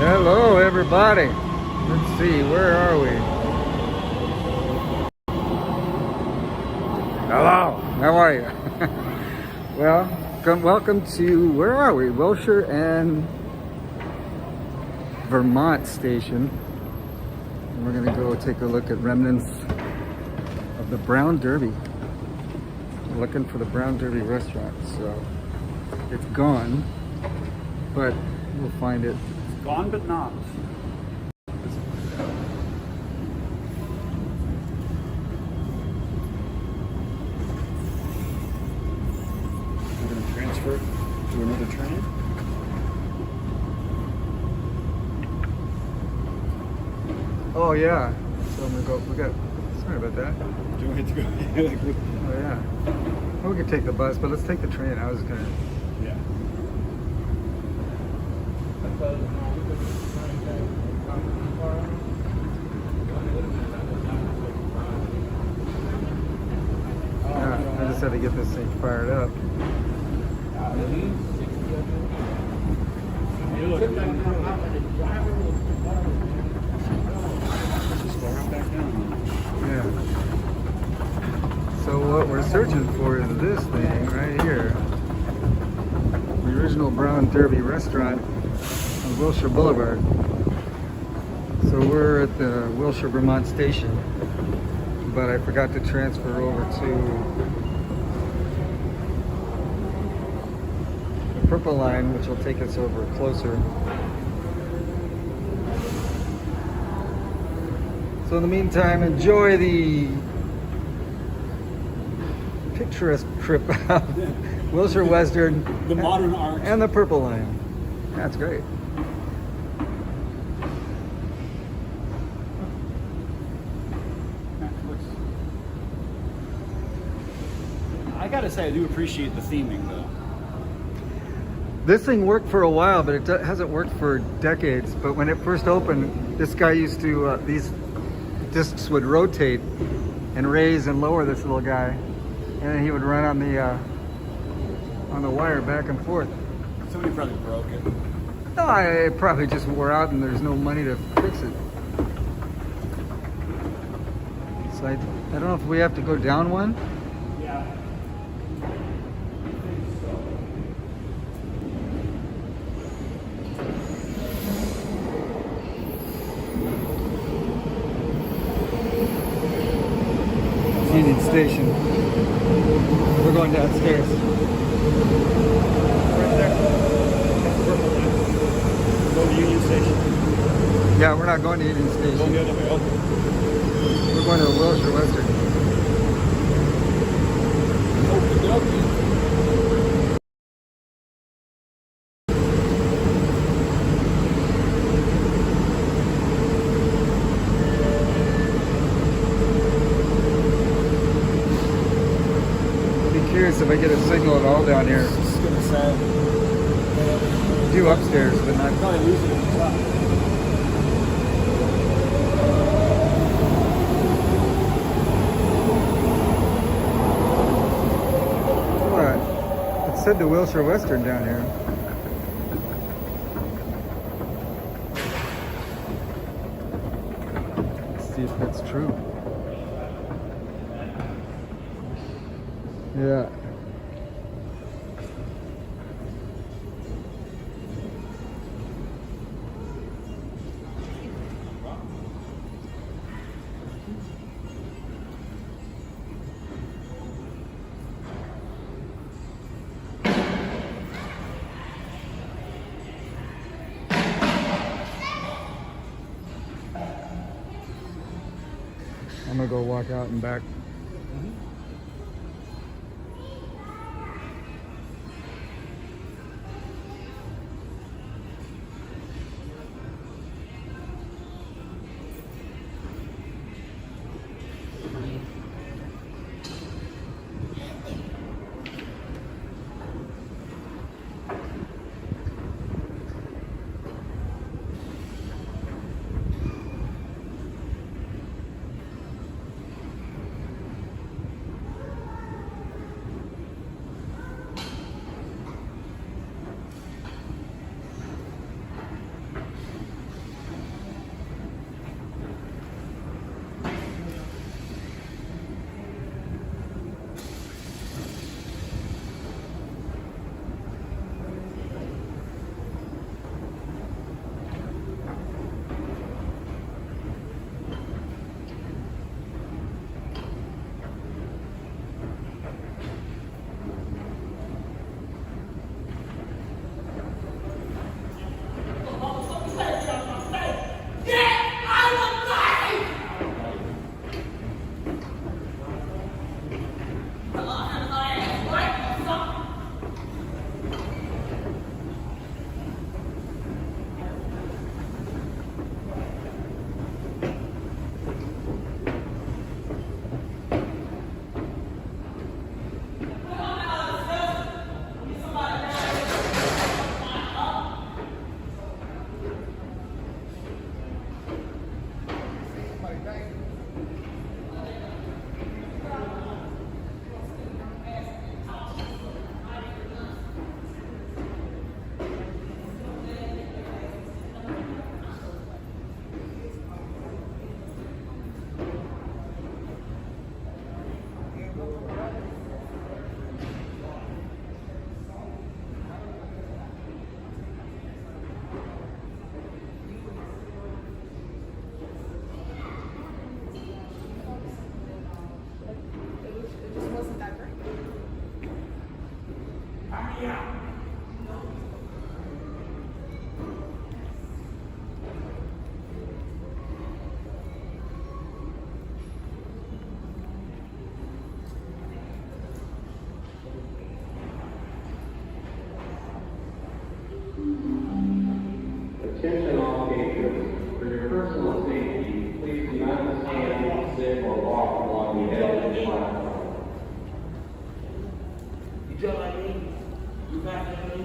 Hello, everybody. Let's see, where are we? Hello, how are you? Well, welcome to, where are we? Wilshire and Vermont Station. And we're gonna go take a look at remnants of the Brown Derby. We're looking for the Brown Derby restaurant, so it's gone, but we'll find it. Gone but not. We're going to transfer to another train. Oh yeah, so I'm gonna go, sorry about that. Do you want to go? Oh yeah. Well, we could take the bus, but let's take the train. I was gonna. Yeah. Yeah, I just had to get this thing fired up. Yeah. So what we're searching for is this thing right here. The original Brown Derby restaurant on Wilshire Boulevard. So we're at the Wilshire Vermont Station, but I forgot to transfer over to the purple line, which will take us over closer. So in the meantime, enjoy the picturesque trip of Wilshire Western, The modern art. and the purple line. That's great. I gotta say, I do appreciate the theming though. This thing worked for a while, but it hasn't worked for decades. But when it first opened, this guy used to, these discs would rotate and raise and lower this little guy. And then he would run on the wire back and forth. Somebody probably broke it. No, it probably just wore out and there's no money to fix it. So I don't know if we have to go down one. Yeah. Union Station. We're going downstairs. Right there. Go to Union Station. Yeah, we're not going to Union Go Station. the other way. Okay. We're going to Wilshire Western. Curious if I get a signal at all down here. Just gonna say. Do upstairs, but not. Probably lose it at the top. What? It said the Wilshire Western down here. Let's see if that's true. Yeah. I'm gonna go walk out and back. Attention all patrons. For your personal safety, please do not stand, sit, or walk along the edge of the platform. You feel like me? You back at me?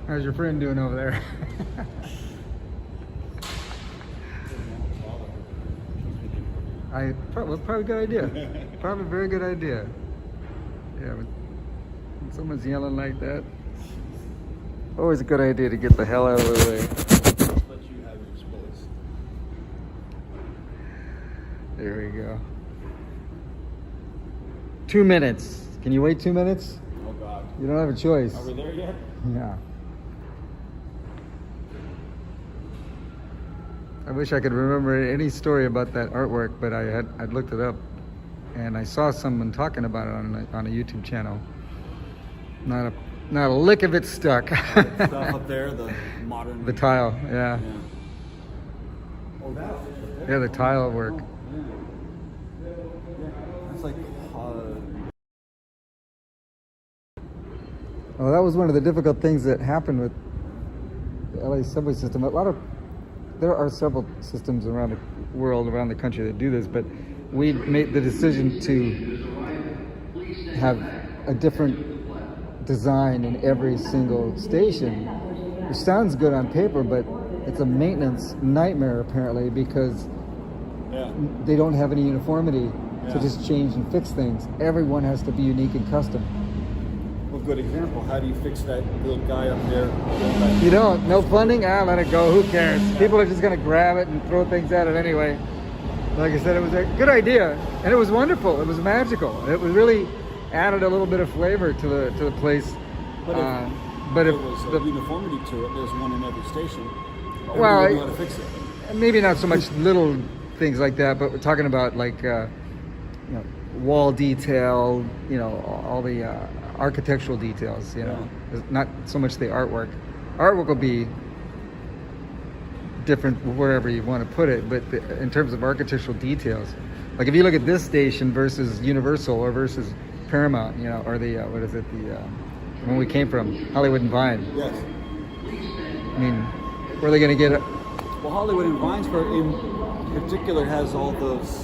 How's your friend doing over there? Probably a good idea. Probably a very good idea. Yeah, but when someone's yelling like that, always a good idea to get the hell out of the way. Let you have your space. There we go. 2 minutes. Can you wait 2 minutes? Oh God. You don't have a choice. Are we there yet? Yeah. I wish I could remember any story about that artwork, but I'd looked it up, and I saw someone talking about it on a YouTube channel. Not a lick of it stuck. Stuff up there, the modern. The tile, yeah. Oh, that. Yeah, the tile work. Yeah. That's like. Well, that was one of the difficult things that happened with the LA subway system. There are several systems around the world, around the country that do this, but we made the decision to have a different design in every single station, which sounds good on paper, but it's a maintenance nightmare apparently, because they don't have any uniformity to just change and fix things. Everyone has to be unique and custom. Well, good example. How do you fix that little guy up there? You don't. No funding? Let it go. Who cares? People are just going to grab it and throw things at it anyway. Like I said, it was a good idea, and it was wonderful. It was magical. It was really added a little bit of flavor to the place. But if there was a uniformity to it, there's one in every station. Well, Everyone knew how to fix it. Maybe not so much little things like that, but we're talking about like wall detail. All the architectural details. Not so much the artwork. Artwork will be different wherever you want to put it, but in terms of architectural details, like if you look at this station versus Universal or versus Paramount, or the what is it, the when we came from, Hollywood and Vine. Yes. I mean, where are they going to get it? Well, Hollywood and Vine in particular has all those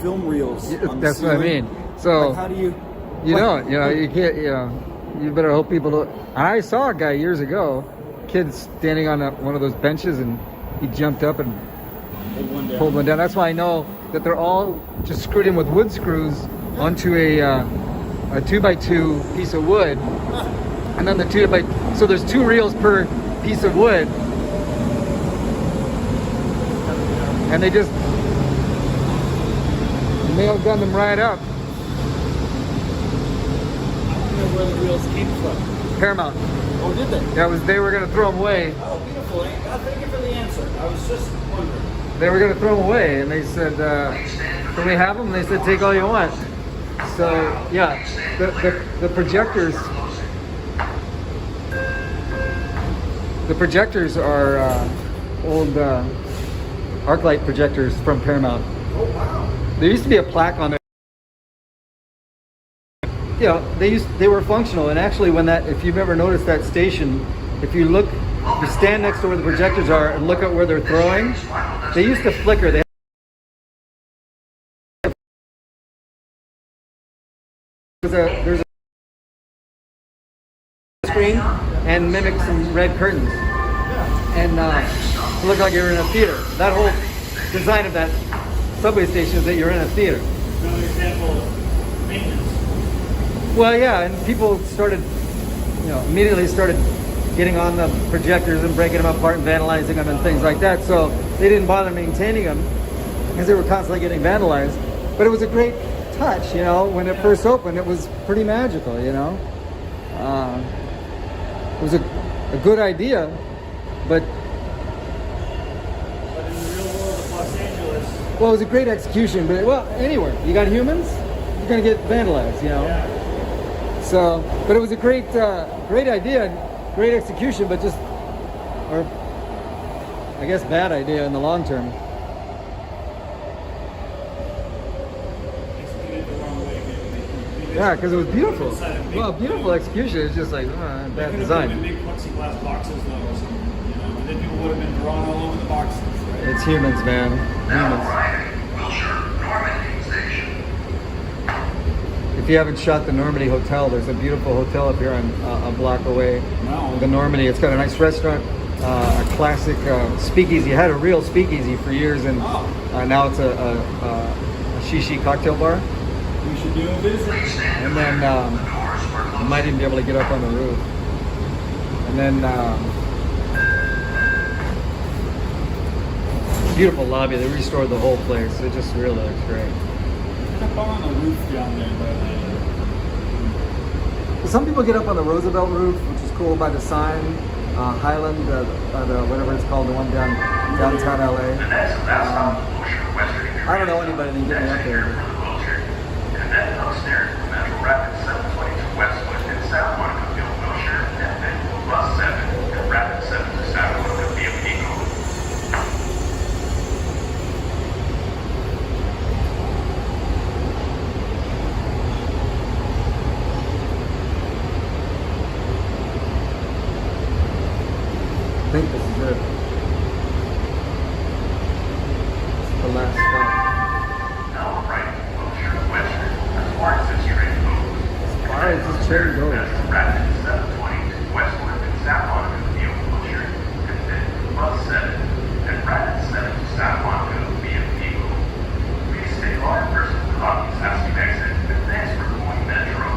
film reels. On That's the what I ceiling. mean. So Like, how do you? you can't, you better hope people don't. I saw a guy years ago, kid standing on one of those benches, and he jumped up and pulled one down. That's why I know that they're all just screwed in with wood screws onto a a 2x2 piece of wood, and then the so there's 2 reels per piece of wood, and they just nail gun them right up. I don't know where the reels came from. Paramount. Oh, did they? That was, they were gonna throw them away. Oh, beautiful. Thank you for the answer. I was just wondering. They were gonna throw them away, and they said, "Can we have them?" And they said, "Take all you want." So yeah, the projectors. The projectors are old ArcLight projectors from Paramount. Oh, wow. There used to be a plaque on it. You know, they were functional, and actually, if you've ever noticed that station, if you stand next to where the projectors are and look at where they're throwing, they used to flicker. There's a screen and mimic some red curtains, and to look like you're in a theater. That whole design of that subway station is that you're in a theater. Another example of maintenance. Well, yeah, and people started, immediately started getting on the projectors and breaking them apart and vandalizing them and things like that. So they didn't bother maintaining them because they were constantly getting vandalized. But it was a great touch, when it first opened. It was pretty magical, It was a good idea, but But in the real world of Los Angeles, well, it was a great execution. But anywhere you got humans, you're gonna get vandalized, yeah. So, but it was a great idea, great execution, but or I guess bad idea in the long term. Executed the wrong way, maybe. Yeah, because it was beautiful. Inside a big- Well, beautiful execution. It's just like They bad could have put design. them in big plexiglass boxes, though, or something, and then people would have been drawn all over the boxes, right? It's humans, man. Humans. If you haven't shot the Normandy Hotel, there's a beautiful hotel up here on a block away. Wow. The Normandy. It's got a nice restaurant, a classic speakeasy. It had a real speakeasy for years, and now it's a shishi cocktail bar. We should do a visit. And then you might even be able to get up on the roof. And then beautiful lobby. They restored the whole place. It just really looks great. Up on the roof down there, Some people get up on the Roosevelt roof, which is cool by the sign. Highland, whatever it's called, the one downtown LA. I don't know anybody that can get me up there. And then upstairs, Metro Rapid 722 Westwood and South Monica Wilshire, and then Bus 7 and Rapid 7 to South Monica via Pico. I think this is it. This is the last stop. Now right, Wilshire Western, as far as this train goes. As far as this train goes. Rapid 722 Westwood and South Monica via Wilshire, and then Bus 7 and Rapid 7 to South Monica via Pico. Please take all your personal copies as you exit, and thanks for going Metro.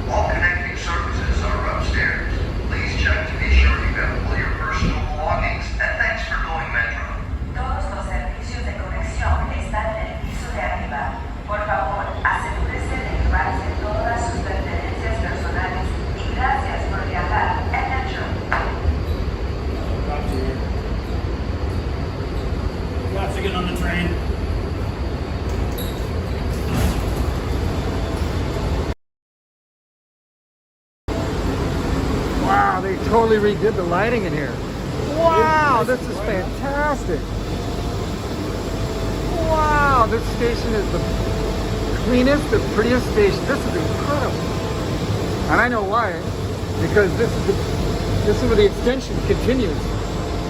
All connecting services are upstairs. Please check to be sure you have all your personal belongings, and thanks for going Metro. Todos los servicios de conexión están en el piso de arriba. Por favor, asegúrese de llevarse todas sus pertenencias personales y gracias por viajar en Metro. Got to get on the train. Wow, they totally redid the lighting in here. Wow, this is fantastic. Wow, this station is the cleanest, the prettiest station. This is incredible. And I know why. Because this is where the extension continues.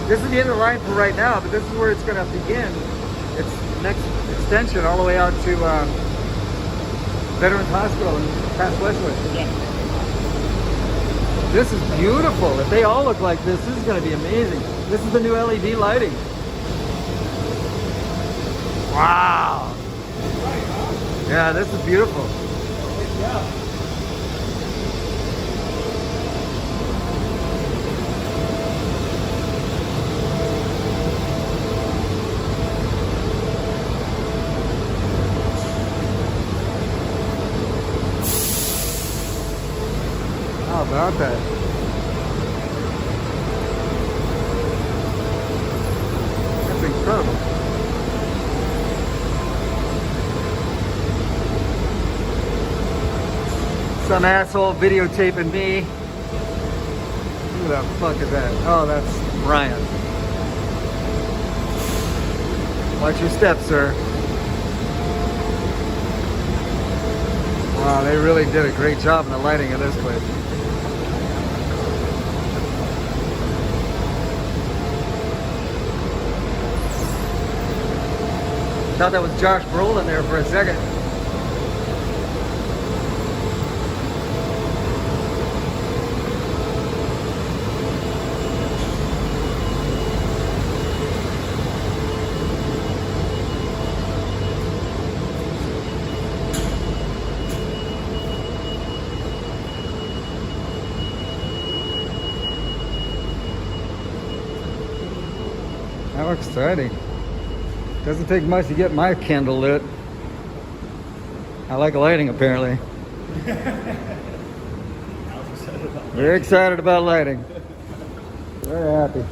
This is the end of the line for right now, but this is where it's going to begin. Its next extension all the way out to Veterans Hospital and past Westwood. This is beautiful. If they all look like this is going to be amazing. This is the new LED lighting. Wow. Yeah, this is beautiful. How about that? That's incredible. Some asshole videotaping me. Who the fuck is that? Oh, that's Ryan. Watch your steps, sir. Wow, they really did a great job in the lighting of this place. Thought that was Josh Brolin there for a second. How exciting. Doesn't take much to get my candle lit. I like lighting, apparently. Very excited about lighting. Very happy.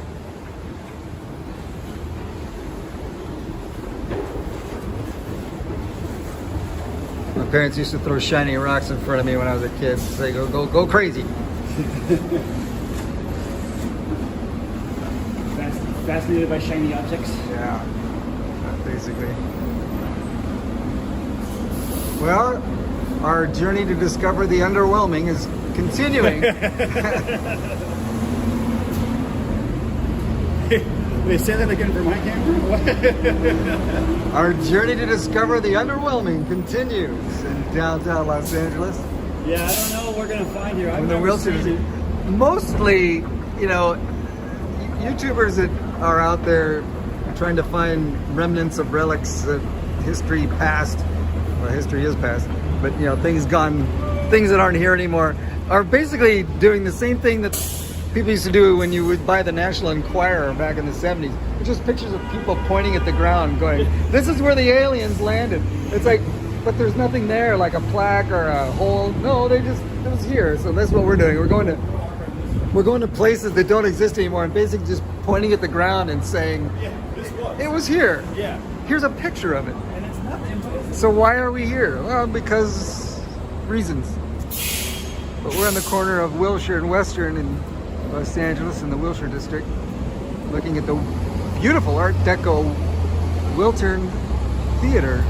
My parents used to throw shiny rocks in front of me when I was a kid. Say, go crazy. Fascinated by shiny objects. Yeah, basically. Well, our journey to discover the underwhelming is continuing. They say that again for my camera? Our journey to discover the underwhelming continues in downtown Los Angeles. Yeah, I don't know what we're going to find here. I've The never wheelchair seen it. mostly, you know, YouTubers that are out there trying to find remnants of relics of history past. Well, history is past, but you know, things that aren't here anymore, are basically doing the same thing that people used to do when you would buy the National Enquirer back in the 70s. It's just pictures of people pointing at the ground going, this is where the aliens landed. It's like, but there's nothing there, like a plaque or a hole. No, it was here. So that's what we're doing. We're going to places that don't exist anymore and basically just pointing at the ground and saying, Yeah, this was. it was here. Yeah. Here's a picture of it. And it's nothing. So why are we here? Well, because reasons. But we're on the corner of Wilshire and Western in Los Angeles in the Wilshire district, looking at the beautiful Art Deco Wiltern Theater.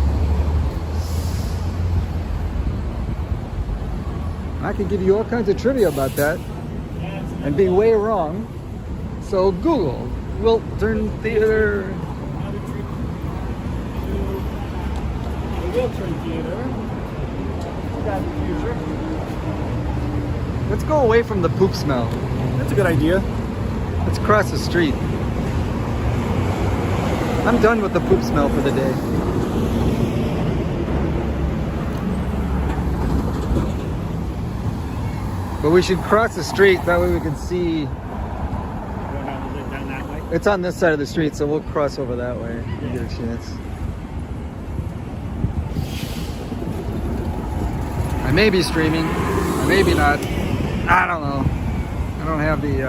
I could give you all kinds of trivia about that and be way wrong. So Google Wiltern Theater. Another trip to the Wiltern Theater. Got the future. Let's go away from the poop smell. That's a good idea. Let's cross the street. I'm done with the poop smell for the day. But we should cross the street, that way we can see. Down that way. It's on this side of the street, so we'll cross over that way and get a chance. I may be streaming, I may be not. I don't know. I don't have the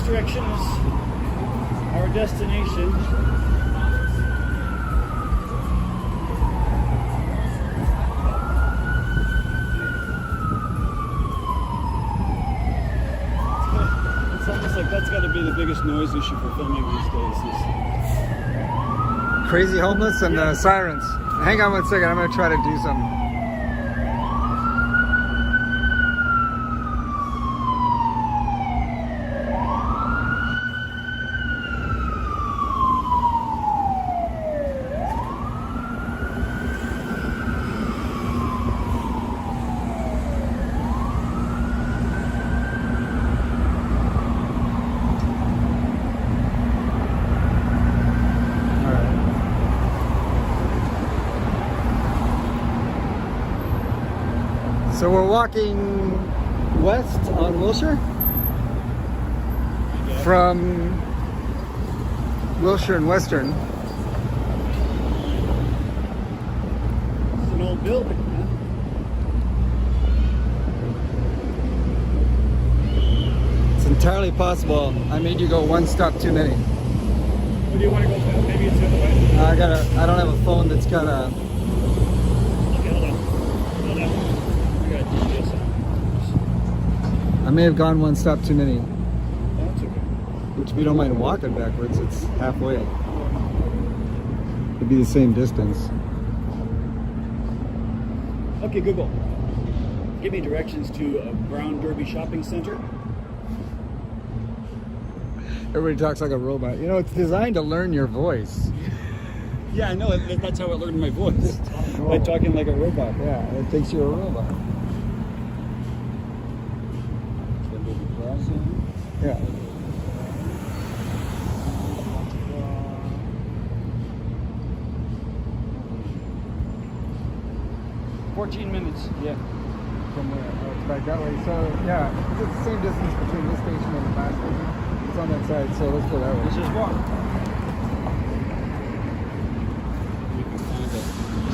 direction is our destination. like that's got to be the biggest noise issue for filming these days. Crazy homeless and sirens. Hang on 1 second. I'm going to try to do something. So we're walking west on Wilshire from Wilshire and Western. It's an old building, man. It's entirely possible I made you go one stop too many. Where do you want to go? Maybe it's the other way. I don't have a phone that's got a. Okay, hold on. Hold on. I got GPS on. I may have gone one stop too many. That's okay. Which if you don't mind walking backwards, it's halfway. It'd be the same distance. Okay, Google. Give me directions to a Brown Derby shopping center. Everybody talks like a robot. You know, it's designed to learn your voice. Yeah, I know. That's how I learned my voice. By talking like a robot. Yeah, it thinks you're a robot. Yeah. Minutes. Yeah. From there. Oh, it's back that way. So, yeah, it's the same distance between this station and the last station. It's on that side, so let's go that way. Let's just walk.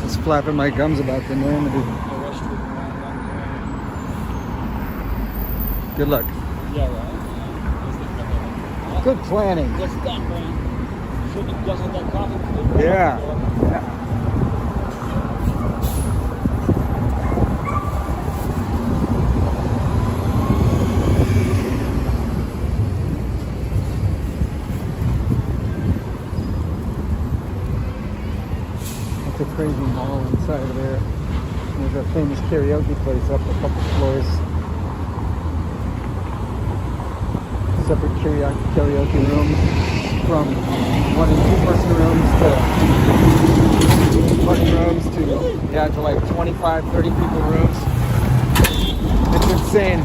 Just flapping my gums about the enormity. Good luck. Yeah, right. Good planning. What's that, man? Should have just had that coffee. Yeah. It's a crazy mall inside of there. There's a famous karaoke place up a couple floors. Separate karaoke rooms, from 1 and 2 person rooms to party rooms to like 25, 30 people rooms. It's insane.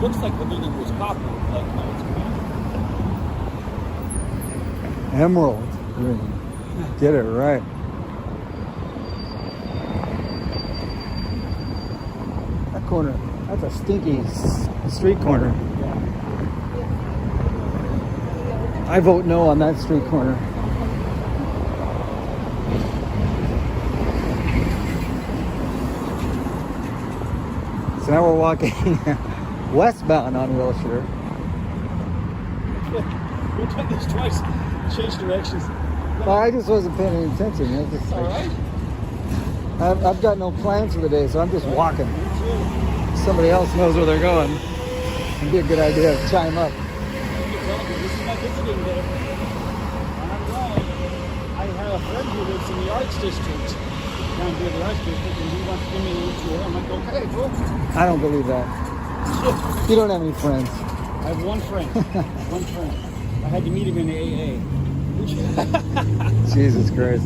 Looks like the building was copper. Like, no, it's Emerald green. Get it right. That corner, that's a stinky street corner. I vote no on that street corner. So now we're walking westbound on Wilshire. We've done this twice. Changed directions. Well, I just wasn't paying any attention. It's just like, All right. I've got no plans for the day, so I'm just walking. Somebody else knows where they're going. It'd be a good idea to chime up. This is my visiting day. I have a friend who lives in the Arts District. Down here, the Arts District, and he wants to give me a little tour. I'm like, okay, cool. I don't believe that. You don't have any friends. I have one friend. One friend. I had to meet him in AA. Jesus Christ.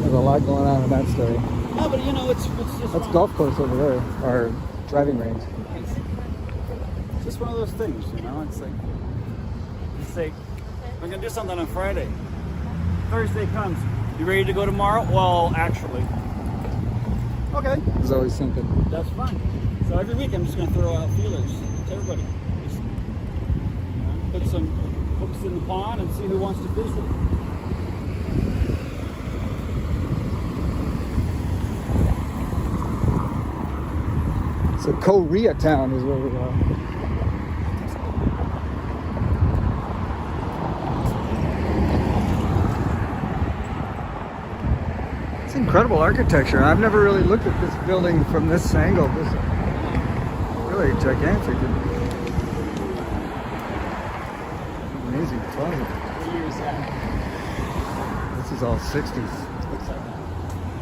There's a lot going on in that story. No, but you know, it's just That's golf course over there, or driving range. It's just one of those things, you know. It's like we're gonna do something on Friday. Thursday comes. You ready to go tomorrow? Well, actually. Okay. There's always something. That's fine. So every week I'm just going to throw out feelers to everybody. Just, put some hooks in the pond and see who wants to visit. So Koreatown is where we are. It's incredible architecture. I've never really looked at this building from this angle. This is really gigantic. Amazing plaza. What year is that? This is all 60s. Looks like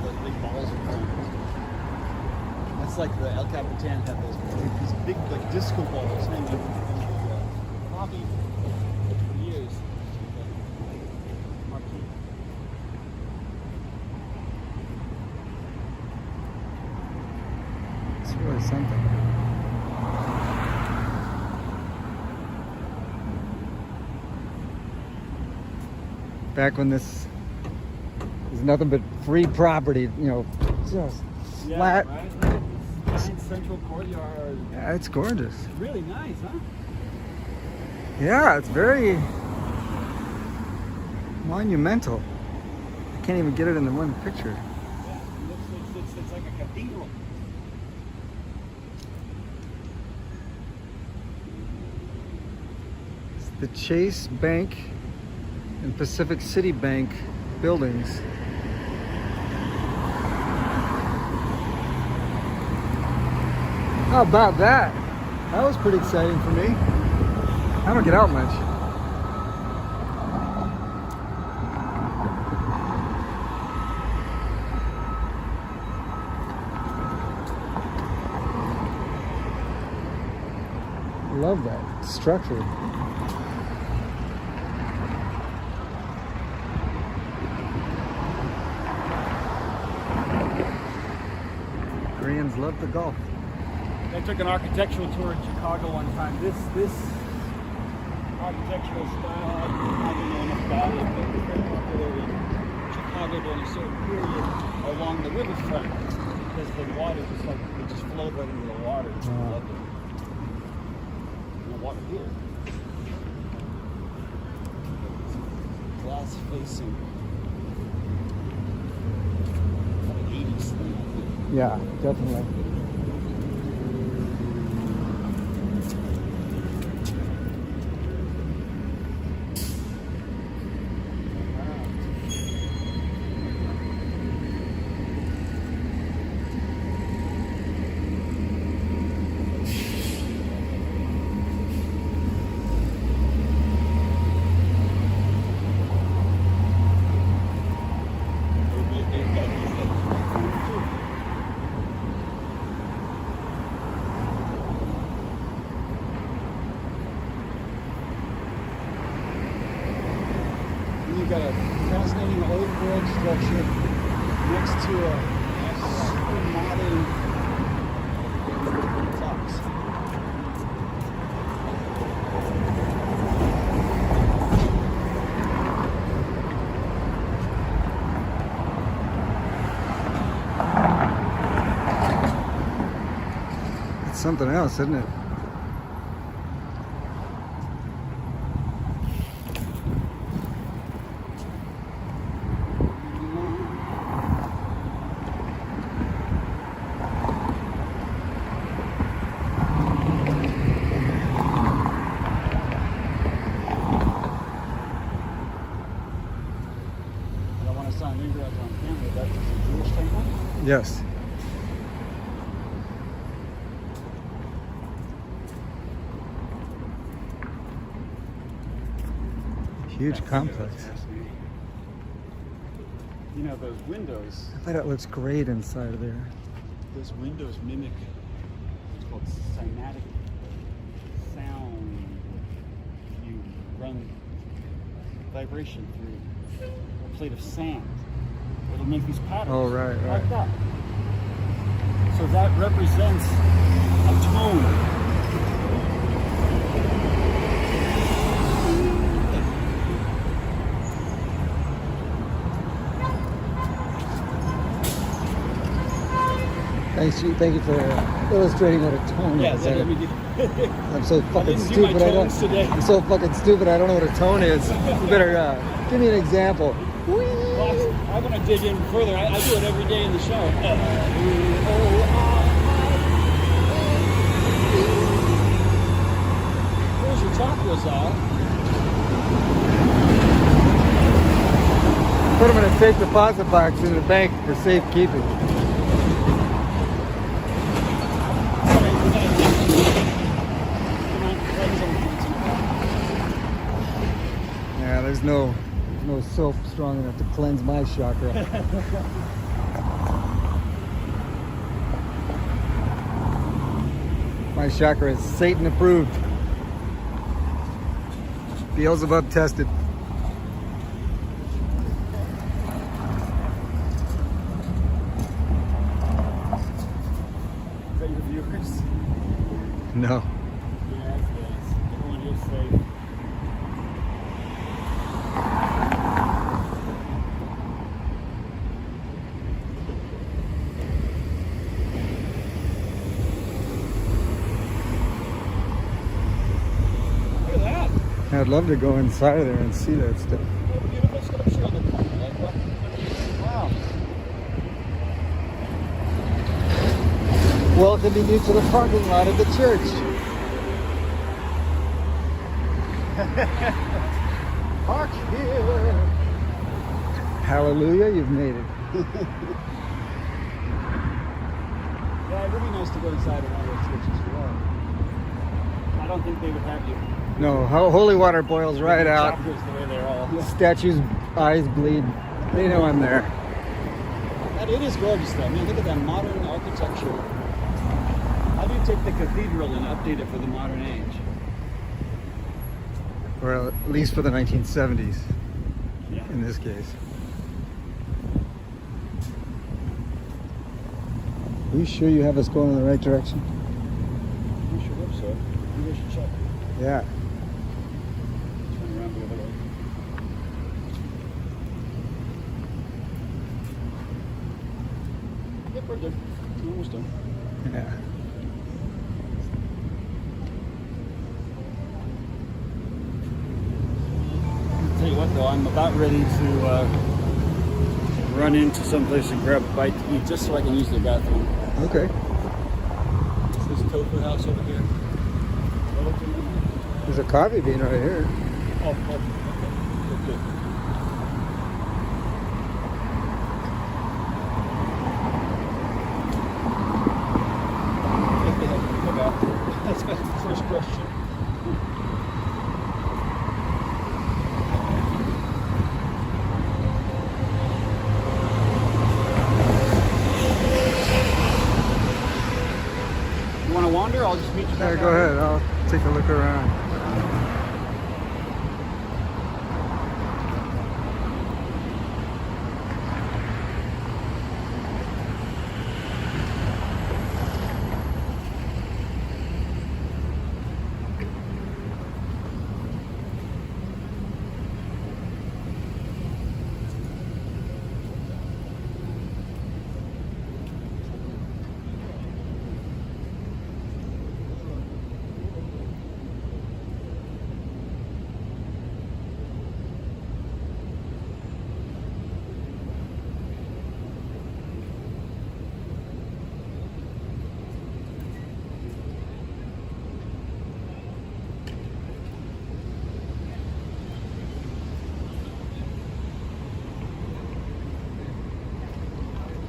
those big balls in front. That's like the El Capitan had these big like disco balls hanging in the lobby for years. Marquee. It's really something. Back when this is nothing but free property, you know, just flat. Right? This giant central courtyard. Yeah, it's gorgeous. Really nice, huh? Yeah, it's very monumental. I can't even get it in the one picture. Yeah, it's like a cathedral. It's the Chase Bank and Pacific City Bank buildings. How about that? That was pretty exciting for me. I don't get out much. Love that structure. Koreans love the golf. I took an architectural tour in Chicago one time. This architectural style, I don't know enough about it, but it was very popular in Chicago during a certain period along the riverfront because the water just like it just flowed right into the water. It's lovely. And the water here. Glass facing. Kind of 80s thing, I think. Yeah, definitely. You've got a fascinating old world structure next to a super modern clocks. It's something else, isn't it? Yes. Huge complex. You know, those windows, I bet it looks great inside of there. those windows mimic what's called cymatic sound. You run vibration through a plate of sand. It'll make these patterns. Oh, right. Like that. So that represents a tone. Thank you for illustrating what a tone Yeah, is. let me get. I'm so fucking didn't do my stupid. tones today. I'm so fucking stupid. I don't know what a tone is. You better give me an example. Well, I'm gonna dig in further. I do it every day in the show. chakras out. Put them in a safe deposit box in the bank for safekeeping. Yeah, there's no soap strong enough to cleanse my chakra. My chakra is Satan approved. Beelzebub tested. Is that your viewers? No. Yeah, it's nice. Everyone here's safe. Look at that. I'd love to go inside of there and see that stuff. What a beautiful sculpture on the corner. Like, what? Wow. Welcoming you to the parking lot of the church. Park here. Hallelujah, you've made it. Yeah, it would be nice to go inside of one of those churches as well. I don't think they would have you. No, holy water boils right out. Chakras the way they're all. Statue's eyes bleed. They know I'm there. That, it is gorgeous though. I mean, look at that modern architecture. How do you take the cathedral and update it for the modern age? Or at least for the 1970s, Yeah. in this case. Are you sure you have us going in the right direction? I sure hope so. Maybe I should check. Yeah. Turn around the other way. Yep, we're good. We're almost done. Yeah. I'll tell you what though, I'm about ready to run into someplace and grab a bite to eat just so I can use the bathroom. Okay. This tofu house over here. There's a coffee bean right here. Oh, okay. Good. That's my first question. You want to wander? I'll just meet you Yeah, back go out ahead. I'll take a look around.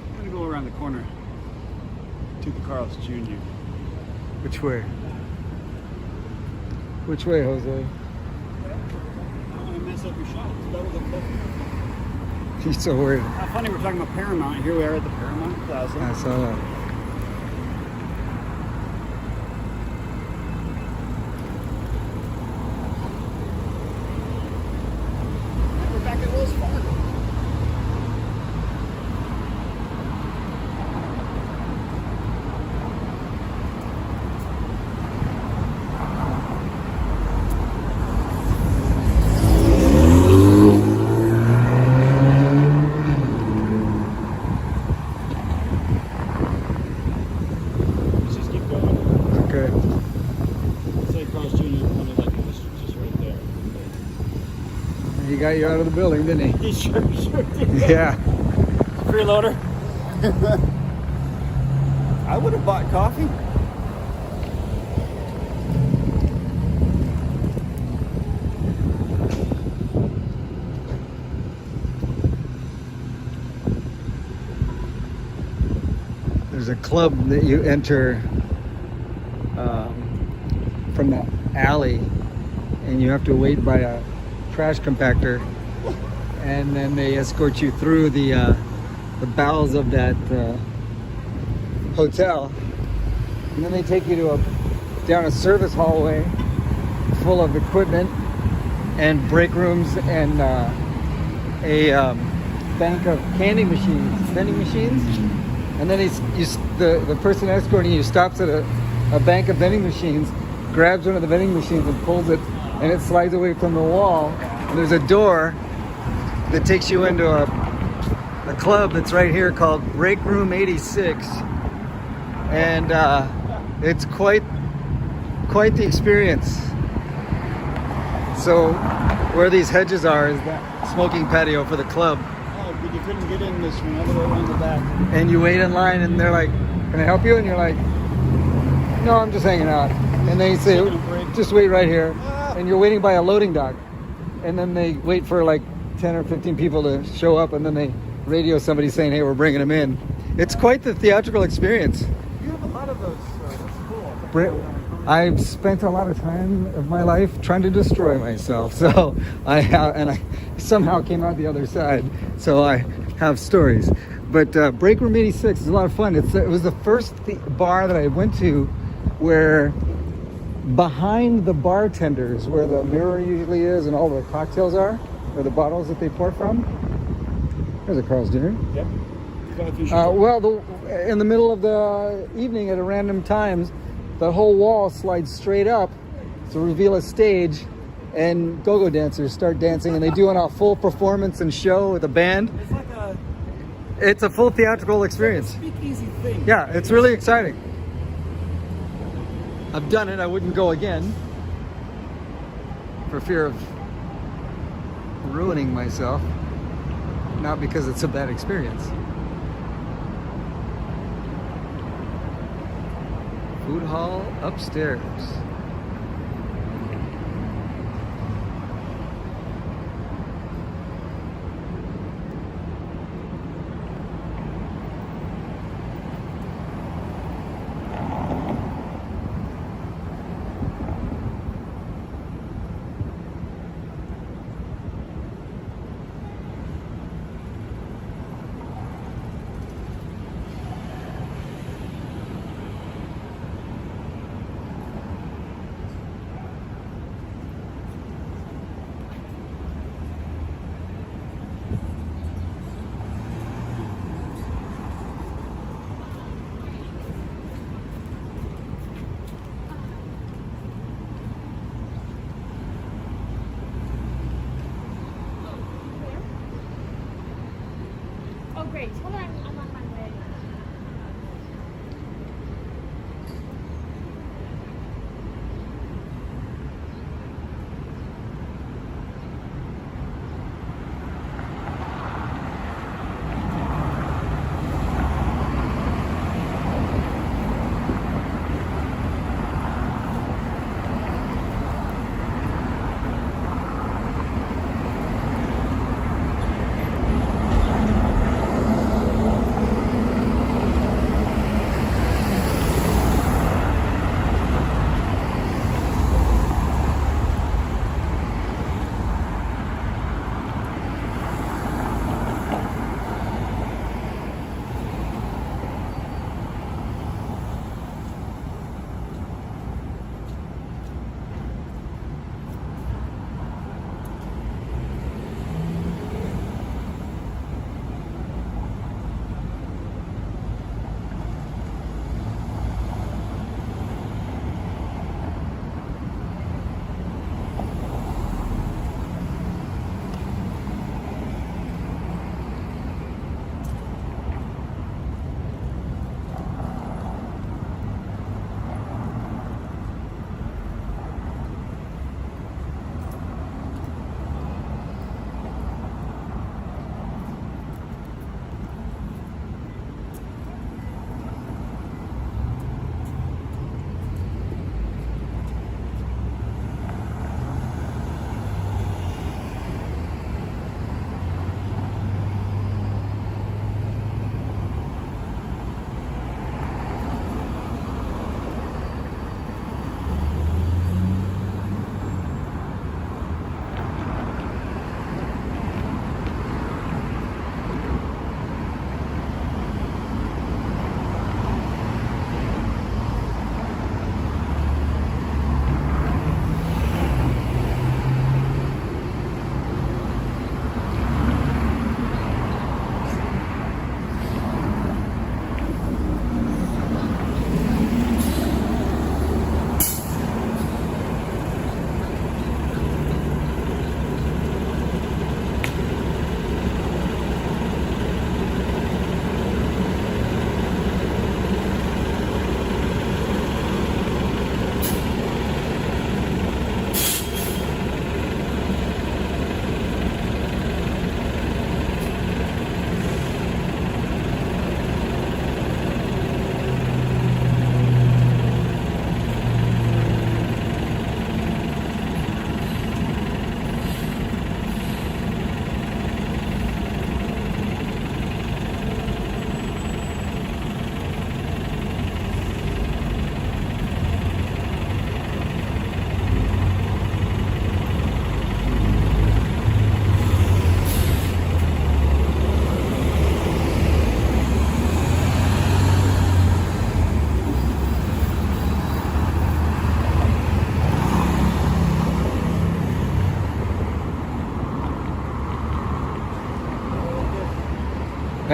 I'm gonna go around the corner to the Carl's Jr. Which way? Which way, Jose? I don't want to mess up your shot. That was a flip. He's so worried. How funny, we're talking about Paramount. Here we are at the Paramount Plaza. I saw that. And we're back at Wells Fargo. Let's just keep going. Okay. Say Carl's Jr. Only like this, just right there. He got you out of the building, didn't he? He sure did. Yeah. Freeloader. I would have bought coffee. There's a club that you enter from the alley, and you have to wait by a trash compactor, and then they escort you through the bowels of that hotel, and then they take you to down a service hallway full of equipment and break rooms and a bank of vending machines, and then the person escorting you stops at a bank of vending machines, grabs one of the vending machines and pulls it, and it slides away from the wall, and there's a door that takes you into a club that's right here called Break Room 86, and it's quite the experience. So where these hedges are is that smoking patio for the club, Oh, but you couldn't get in this one, all the way around the back. and you wait in line, and they're like, "Can I help you?" And you're like, "No, I'm just hanging out." And they say, Taking a break. "Just wait right here," and you're waiting by a loading dock, and then they wait for like 10 or 15 people to show up, and then they radio somebody saying, "Hey, we're bringing them in." It's quite the theatrical experience. You have a lot of those, that's cool. I've spent a lot of time of my life trying to destroy myself, so I somehow came out the other side, so I have stories. But Break Room 86 is a lot of fun. It was the first bar that I went to where behind the bartenders, where the mirror usually is and all the cocktails are, or the bottles that they pour from. There's a Carl's Jr. Yep. In the middle of the evening at random times, the whole wall slides straight up to reveal a stage, and go-go dancers start dancing, and they do a full performance and show with a band. It's like It's a full theatrical experience. speakeasy thing. Yeah, it's really exciting. I've done it. I wouldn't go again for fear of ruining myself, not because it's a bad experience. Food hall upstairs.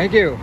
Thank you.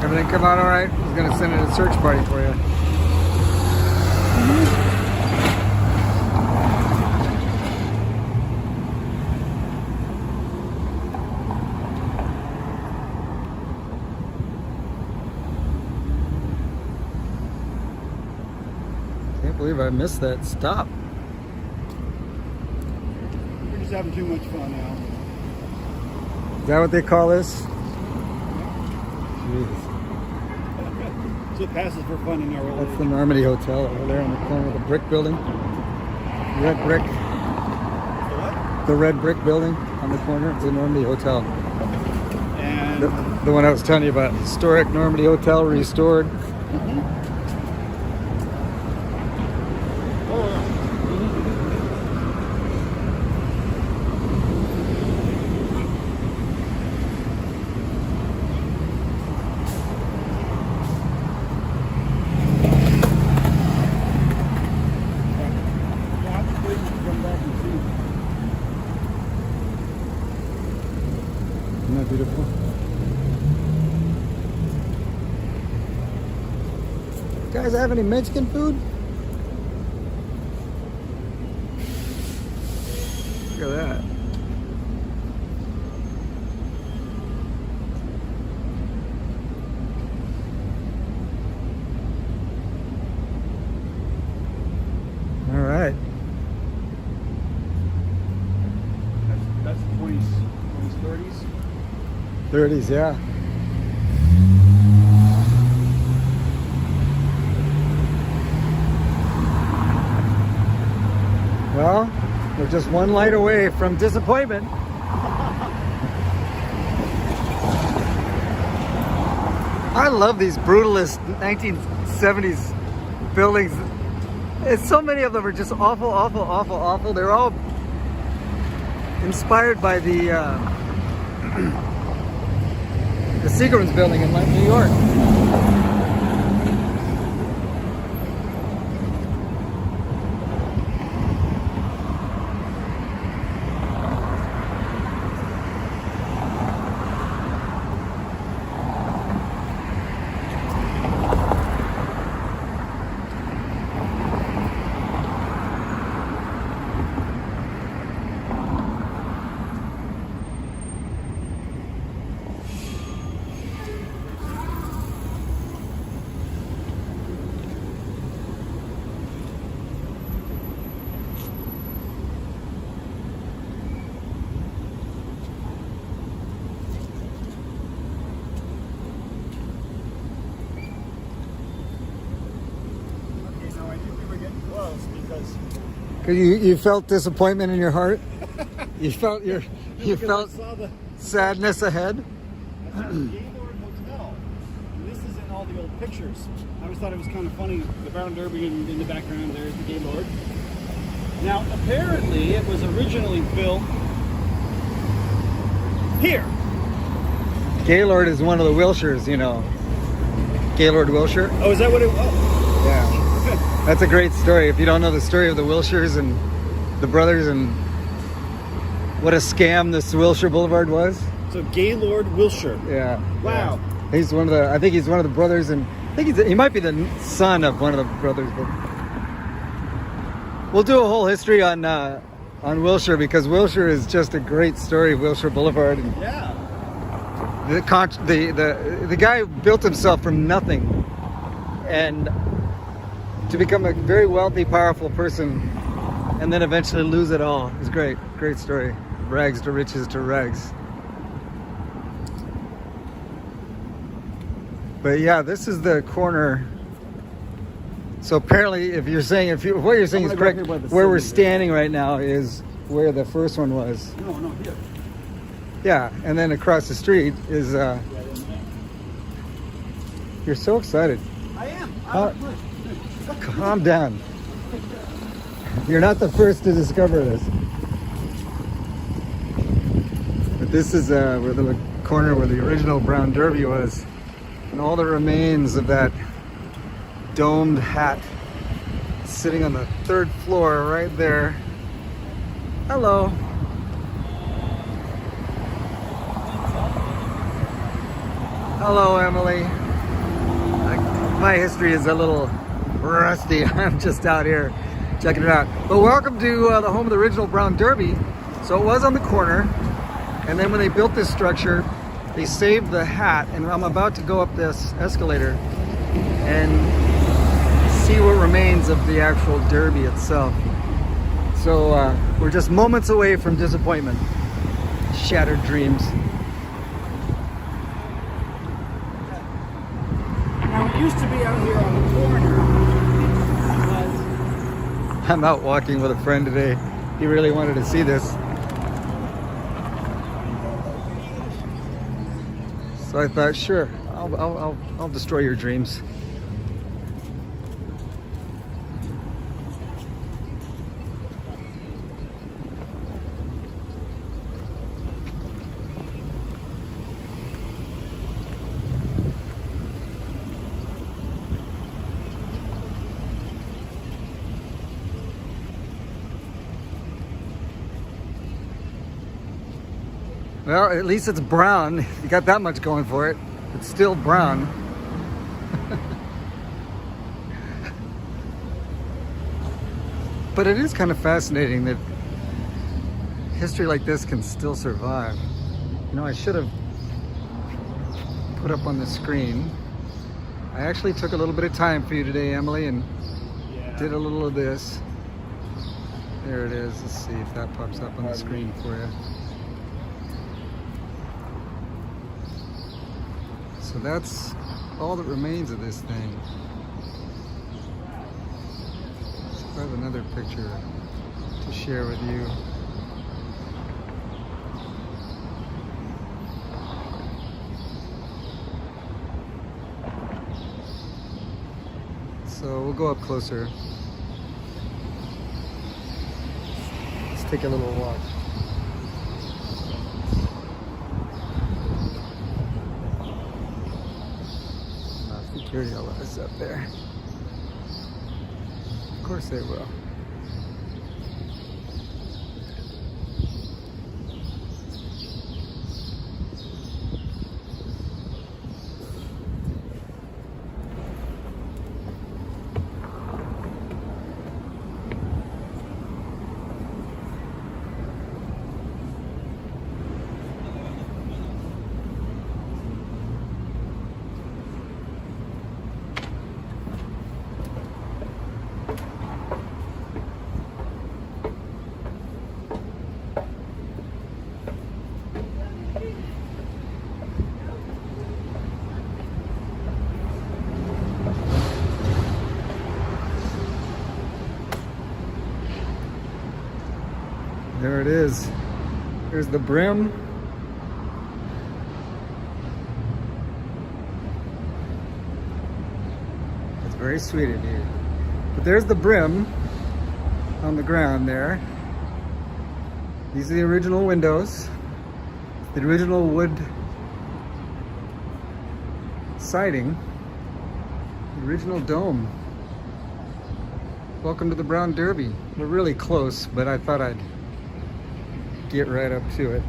Everything come out all right? He's gonna send in a search party for you. Can't believe I missed that stop. We're just having too much fun now. Is that what they call this? Jeez. So it passes for fun in our old That's age. the Normandy Hotel over there on the corner of the brick building. Red brick. The what? The red brick building on the corner. It's the Normandy Hotel. And The one I was telling you about. Historic Normandy Hotel restored. Isn't that beautiful? Guys, have any Mexican food? Look at that. All right. that's 20s, 30s. 30s, yeah. Well, we're just one light away from disappointment. I love these brutalist 1970s buildings. So many of them are just awful, awful, awful, awful. They're all inspired by the Seagram's building in New York. 'Cause you felt disappointment in your heart. You felt you Because felt I saw the sadness ahead. Gaylord Hotel. And this is in all the old pictures. I always thought it was kind of funny. The Brown Derby in the background, there's the Gaylord. Now, apparently, it was originally built here. Gaylord is one of the Wilshires, you know. Gaylord Wilshire. Oh, is that what it was? Yeah. Okay. That's a great story. If you don't know the story of the Wilshires and the brothers and what a scam this Wilshire Boulevard was. So Gaylord Wilshire. Yeah. Wow. Yeah. He's one of the. I think he's one of the brothers, and I think he might be the son of one of the brothers. But we'll do a whole history on Wilshire because Wilshire is just a great story. Wilshire Boulevard. And Yeah. the guy built himself from nothing, and to become a very wealthy, powerful person, and then eventually lose it all. It's great story. Rags to riches to rags. But yeah, this is the corner. So apparently, what you're saying is correct, where we're standing right now is where the first one was. No, here. Yeah, and then across the street is. You're so excited. I am. Calm down. You're not the first to discover this. But this is where the corner where the original Brown Derby was, and all the remains of that domed hat sitting on the 3rd floor right there. Hello. Hello, Emily. My history is a little rusty. I'm just out here checking it out. But welcome to the home of the original Brown Derby. So it was on the corner, and then when they built this structure, they saved the hat, and I'm about to go up this escalator and see what remains of the actual Derby itself. So we're just moments away from disappointment. Shattered dreams. Now, it used to be out here on the corner. I'm out walking with a friend today. He really wanted to see this. So I thought, sure, I'll destroy your dreams. Well, at least it's brown. You got that much going for it. It's still brown. But it is kind of fascinating that history like this can still survive. You know, I should have put up on the screen. I actually took a little bit of time for you today, Emily, and did a little of this. There it is. Let's see if that pops up on the screen for you. So that's all that remains of this thing. So I have another picture to share with you. So we'll go up closer. Let's take a little walk. Security alerts up there. Of course they will. There it is. Here's the brim. It's very sweet of you. But there's the brim on the ground there. These are the original windows. The original wood siding. The original dome. Welcome to the Brown Derby. We're really close, but I thought I'd get right up to it.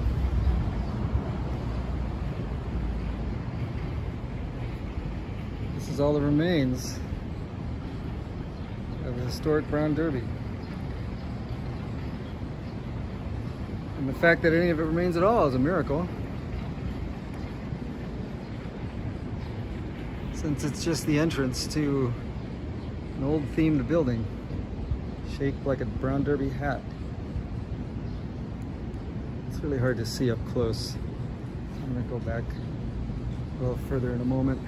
This is all that remains of the historic Brown Derby. And the fact that any of it remains at all is a miracle, since it's just the entrance to an old themed building shaped like a Brown Derby hat. It's really hard to see up close. I'm gonna go back a little further in a moment.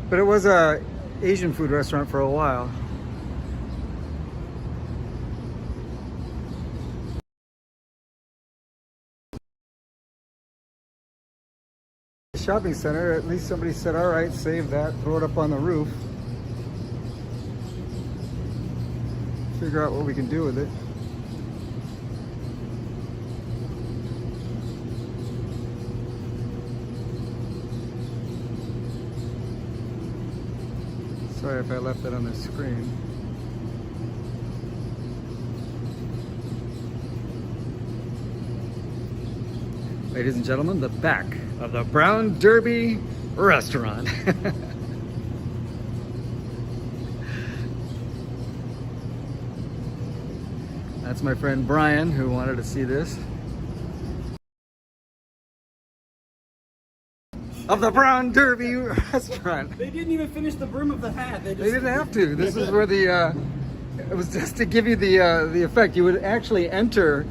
But it was a Asian food restaurant for a while. Shopping center, at least somebody said, all right, save that, throw it up on the roof. Figure out what we can do with it. Sorry if I left that on the screen. Ladies and gentlemen, the back of the Brown Derby restaurant. That's my friend Brian, who wanted to see this. Of the Brown Derby restaurant. They didn't even finish the brim of the hat. They They didn't have to. This is where the, it was just to give you the effect. You would actually enter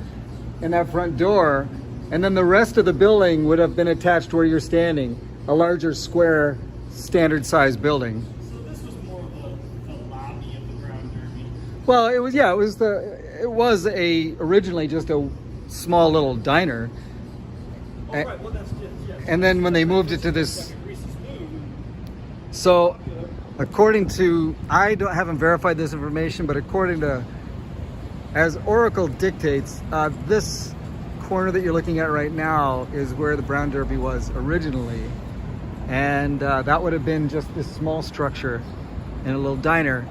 in that front door, and then the rest of the building would have been attached where you're standing. A larger square, standard size building. So this was more of the lobby of the Brown Derby. Well, it was, yeah, it was originally just a small little diner. Oh, right. Well, that's just, yes. And then when they moved it to this, Reese's Food. so according to, haven't verified this information, but according to, as Oracle dictates, this corner that you're looking at right now is where the Brown Derby was originally. And that would have been just this small structure in a little diner.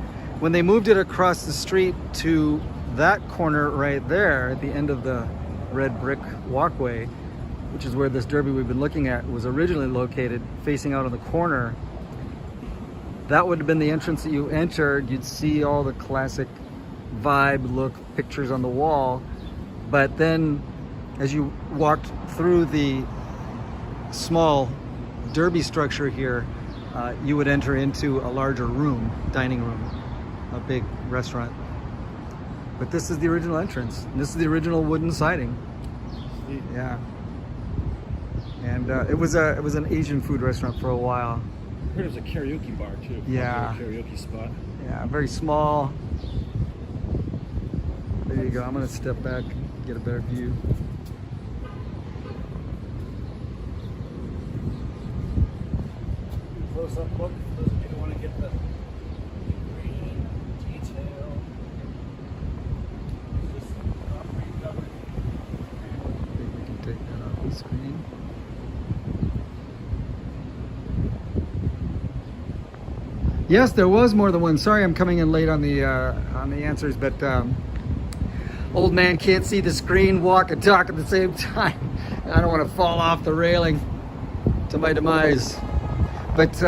When they moved it across the street to that corner right there at the end of the red brick walkway, which is where this derby we've been looking at was originally located, facing out on the corner, that would have been the entrance that you entered. You'd see all the classic vibe, look, pictures on the wall. But then as you walked through the small derby structure here, you would enter into a larger room, dining room, a big restaurant. But this is the original entrance. And this is the original wooden siding. Yeah. And it was an Asian food restaurant for a while. I heard it was a karaoke bar too. Yeah. Karaoke spot. Yeah, very small. There you go. I'm gonna step back, get a better view. Close up look for those of you who want to get the green detail. Just property covered. I think we can take that off the screen. Yes, there was more than one. Sorry, I'm coming in late on the answers, but old man can't see the screen, walk and talk at the same time. I don't want to fall off the railing to my demise. But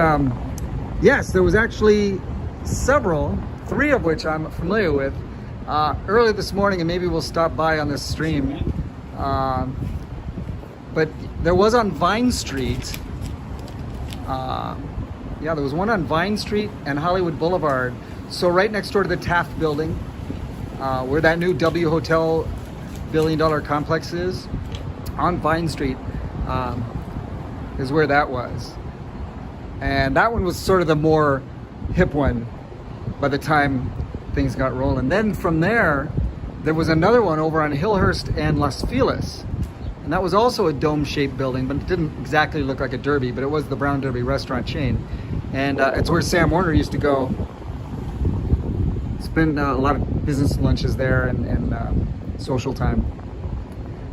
yes, there was actually several, 3 of which I'm familiar with. Early this morning, and maybe we'll stop by on this stream. But there was on Vine Street. Yeah, there was one on Vine Street and Hollywood Boulevard. So right next door to the Taft Building, where that new W Hotel $1 billion complex is, on Vine Street is where that was. And that one was sort of the more hip one by the time things got rolling. Then from there, there was another one over on Hillhurst and Las Feliz. And that was also a dome-shaped building, but it didn't exactly look like a Derby, but it was the Brown Derby restaurant chain. And it's where Sam Warner used to go. Spend a lot of business lunches there and social time.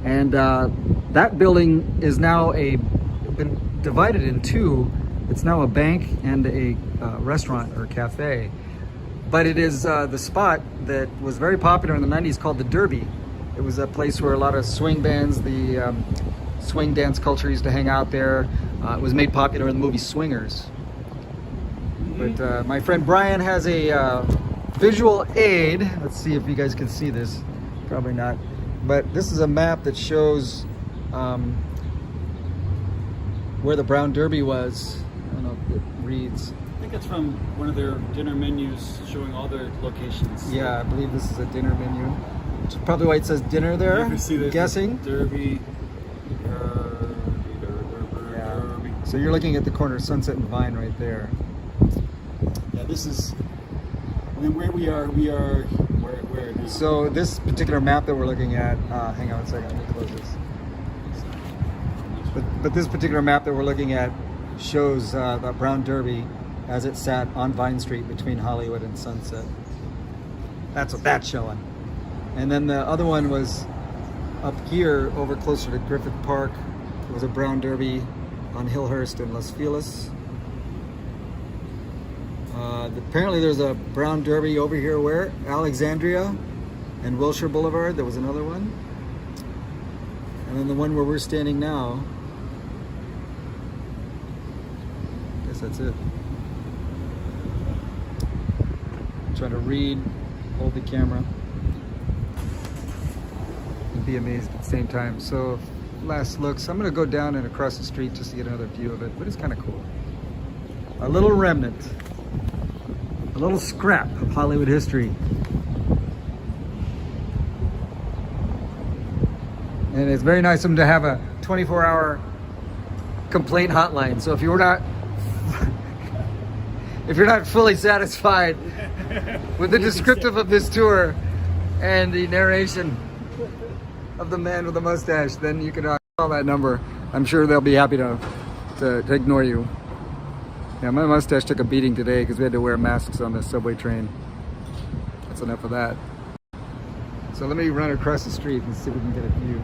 And that building is now been divided in two. It's now a bank and a restaurant or cafe. But it is the spot that was very popular in the 90s called the Derby. It was a place where a lot of swing bands, the swing dance culture used to hang out there. It was made popular in the movie Swingers. But my friend Brian has a visual aid. Let's see if you guys can see this. Probably not. But this is a map that shows where the Brown Derby was. I don't know if it reads. I think it's from one of their dinner menus showing all their locations. Yeah, I believe this is a dinner menu. Which is probably why it says dinner there. You can see this. Guessing. Derby. Yeah. So you're looking at the corner of Sunset and Vine right there. Yeah, this is. I mean, where we are where now? So this particular map that we're looking at, hang on a second, let me close this. But this particular map that we're looking at shows the Brown Derby as it sat on Vine Street between Hollywood and Sunset. That's what that's showing. And then the other one was up here, over closer to Griffith Park. There was a Brown Derby on Hillhurst and Las Feliz. Apparently there's a Brown Derby over here where? Alexandria and Wilshire Boulevard. There was another one. And then the one where we're standing now, I guess that's it. I'm trying to read, hold the camera, and be amazed at the same time. So last look, so I'm gonna go down and across the street just to get another view of it, but it's kind of cool. A little remnant. A little scrap of Hollywood history. And it's very nice of them to have a 24-hour complaint hotline. So if you're not fully satisfied with the descriptive of this tour and the narration of the man with the mustache, then you can call that number. I'm sure they'll be happy to ignore you. Yeah, my mustache took a beating today because we had to wear masks on the subway train. That's enough of that. So let me run across the street and see if we can get a view.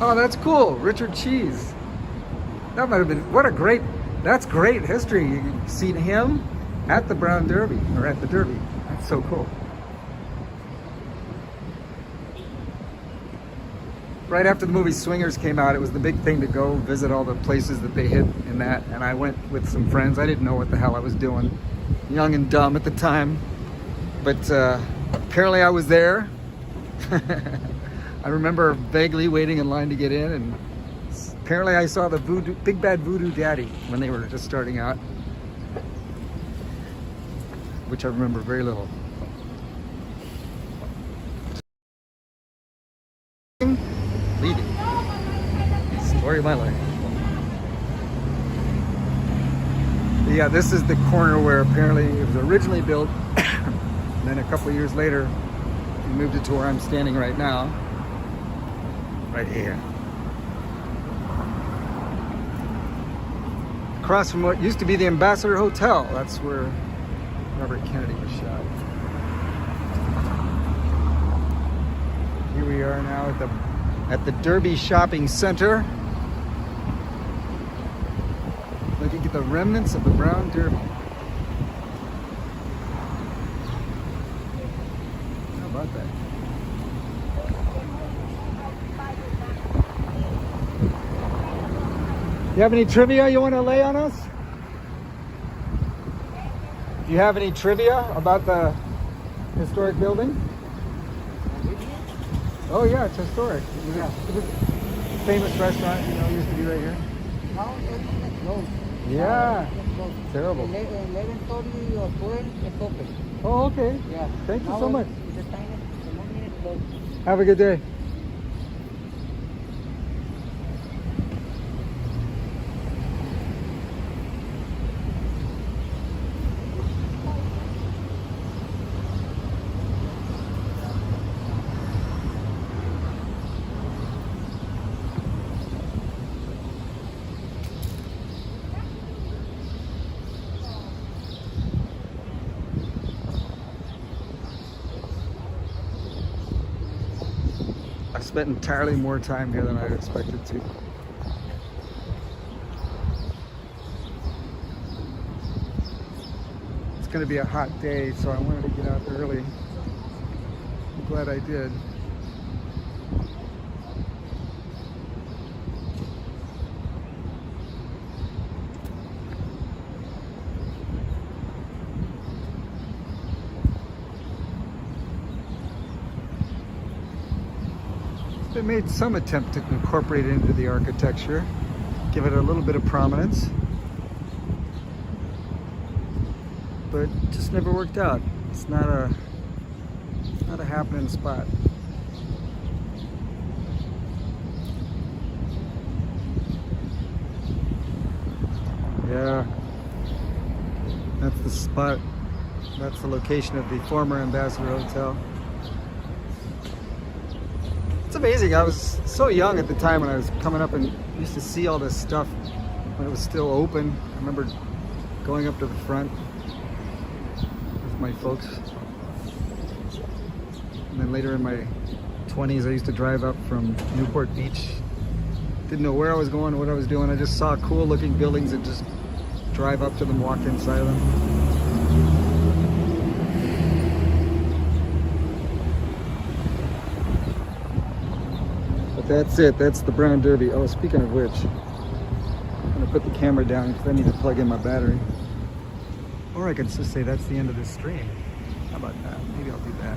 Oh, that's cool. Richard Cheese. That might have been, that's great history. You've seen him at the Brown Derby, or at the Derby. That's so cool. Right after the movie Swingers came out, it was the big thing to go visit all the places that they hit in that. And I went with some friends. I didn't know what the hell I was doing. Young and dumb at the time. But apparently I was there. I remember vaguely waiting in line to get in. And apparently I saw the Big Bad Voodoo Daddy when they were just starting out. Which I remember very little. Leading. Story of my life. Yeah, this is the corner where apparently it was originally built. And then a couple of years later, we moved it to where I'm standing right now. Right here. Across from what used to be the Ambassador Hotel. That's where Robert Kennedy was shot. Here we are now at the Derby Shopping Center. Looking at the remnants of the Brown Derby. How about that? You have any trivia you want to lay on us? Do you have any trivia about the historic building? Oh yeah, it's historic. Yeah. Famous restaurant, used to be right here. Yeah. Terrible. 11:30 or 12 is open. Oh, okay. Yeah. Thank you Now so much. The time is 1 minute closed. Have a good day. spent entirely more time here than I expected to. It's going to be a hot day, so I wanted to get out early. I'm glad I did. They made some attempt to incorporate it into the architecture, give it a little bit of prominence, but it just never worked out. It's not a happening spot. Yeah, that's the spot. That's the location of the former Ambassador Hotel. It's amazing. I was so young at the time when I was coming up and used to see all this stuff when it was still open. I remember going up to the front with my folks. And then later in my 20s, I used to drive up from Newport Beach. Didn't know where I was going or what I was doing. I just saw cool looking buildings and just drive up to them, walk inside of them. That's it. That's the Brown Derby. Oh, speaking of which, I'm going to put the camera down because I need to plug in my battery. Or I could just say that's the end of this stream. How about that? Maybe I'll do that.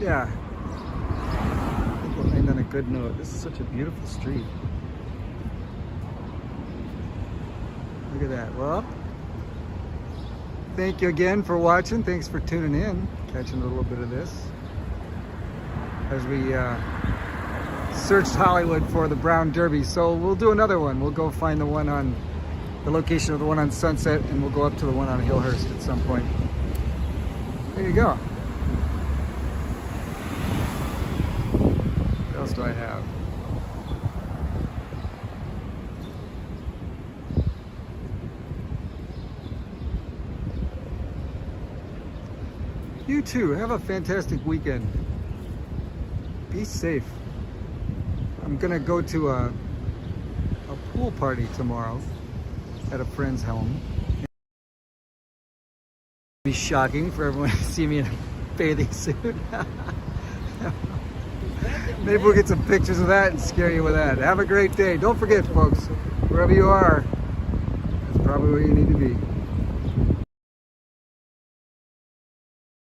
Yeah. I think we'll end on a good note. This is such a beautiful street. Look at that. Well, thank you again for watching. Thanks for tuning in, catching a little bit of this as we searched Hollywood for the Brown Derby. So we'll do another one. We'll go find the one on the location of the one on Sunset, and we'll go up to the one on Hillhurst at some point. There you go. What else do I have? You too. Have a fantastic weekend. Be safe. I'm gonna go to a pool party tomorrow at a friend's home. It'll be shocking for everyone to see me in a bathing suit. Maybe we'll get some pictures of that and scare you with that. Have a great day. Don't forget, folks, wherever you are, that's probably where you need to be.